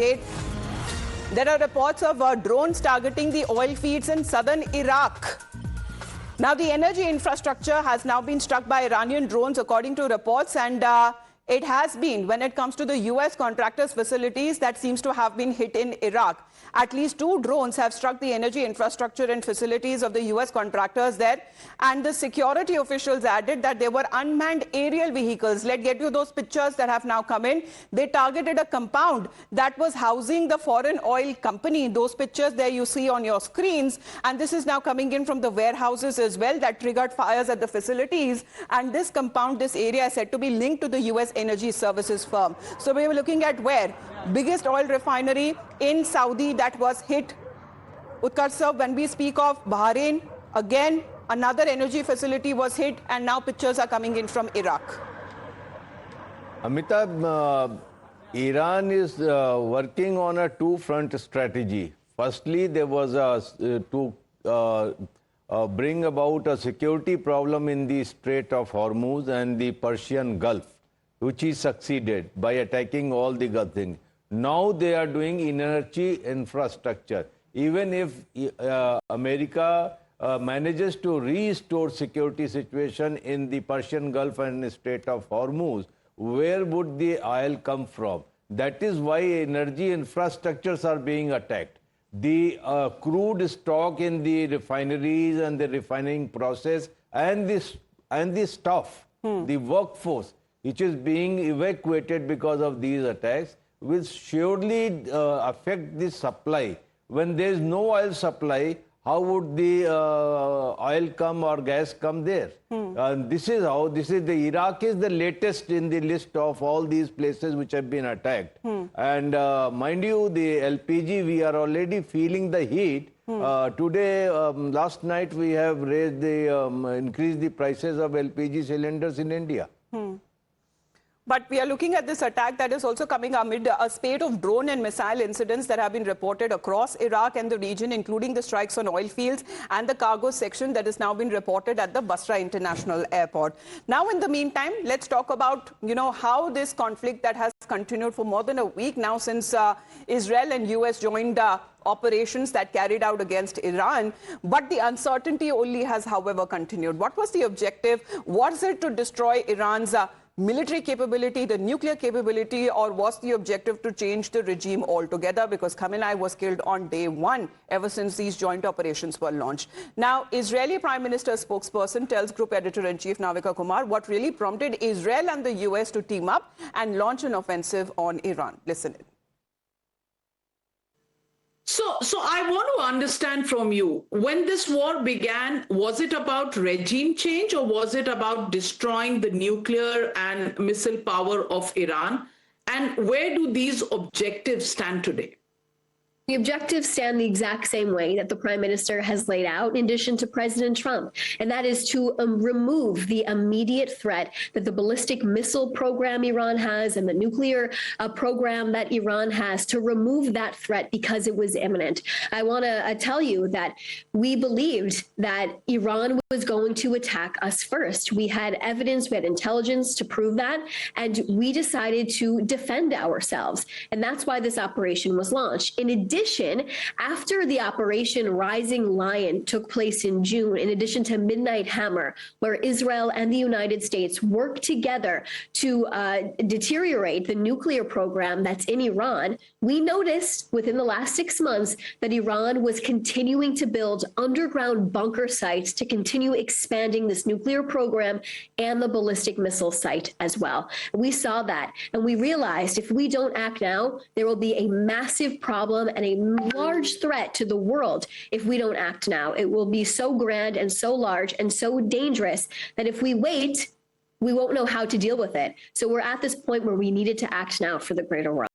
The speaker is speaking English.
update. There are reports of drones targeting the oil fields in southern Iraq. Now, the energy infrastructure has now been struck by Iranian drones, according to reports, and it has been, when it comes to the U.S. contractors' facilities, that seems to have been hit in Iraq. At least 2 drones have struck the energy infrastructure and facilities of the U.S. contractors there. And the security officials added that there were unmanned aerial vehicles. Let's get you those pictures that have now come in. They targeted a compound that was housing the foreign oil company. Those pictures there you see on your screens. And this is now coming in from the warehouses as well that triggered fires at the facilities. And this compound, this area is said to be linked to the U.S. energy services firm. So we were looking at where? Biggest oil refinery in Saudi that was hit. Utkarsh sir, when we speak of Bahrain, again, another energy facility was hit, and now pictures are coming in from Iraq. Amitabh, Iran is working on a two-front strategy. Firstly, there was to bring about a security problem in the Strait of Hormuz and the Persian Gulf, which he succeeded by attacking all the Gulf things. Now they are doing energy infrastructure. Even if America manages to restore security situation in the Persian Gulf and the Strait of Hormuz, where would the oil come from? That is why energy infrastructures are being attacked. The crude stock in the refineries and the refining process and the staff, the workforce, which is being evacuated because of these attacks, will surely affect the supply. When there is no oil supply, how would the oil come or gas come there? This is the Iraq is the latest in the list of all these places which have been attacked. And mind you, the LPG, we are already feeling the heat. Today, last night, we have raised increased the prices of LPG cylinders in India. But we are looking at this attack that is also coming amid a spate of drone and missile incidents that have been reported across Iraq and the region, including the strikes on oil fields and the cargo section that has now been reported at the Basra International Airport. Now, in the meantime, let's talk about, how this conflict that has continued for more than a week now since Israel and US joined operations that carried out against Iran. But the uncertainty only has, however, continued. What was the objective? Was it to destroy Iran's military capability, the nuclear capability, or was the objective to change the regime altogether? Because Khamenei was killed on day 1 ever since these joint operations were launched. Now, Israeli Prime Minister spokesperson tells Group Editor-in-Chief Navika Kumar what really prompted Israel and the US to team up and launch an offensive on Iran. Listen in. So I want to understand from you, when this war began, was it about regime change or was it about destroying the nuclear and missile power of Iran? And where do these objectives stand today? The objectives stand the exact same way that the Prime Minister has laid out, in addition to President Trump, and that is to remove the immediate threat that the ballistic missile program Iran has and the nuclear program that Iran has, to remove that threat because it was imminent. I want to tell you that we believed that Iran was going to attack us first. We had evidence, we had intelligence to prove that, and we decided to defend ourselves. And that's why this operation was launched. In addition, after the Operation Rising Lion took place in June, in addition to Midnight Hammer, where Israel and the United States worked together to deteriorate the nuclear program that's in Iran, we noticed within the last 6 months that Iran was continuing to build underground bunker sites to continue expanding this nuclear program and the ballistic missile site as well. We saw that, and we realized if we don't act now, there will be a massive problem and a large threat to the world if we don't act now. It will be so grand and so large and so dangerous that if we wait, we won't know how to deal with it. So we're at this point where we needed to act now for the greater world.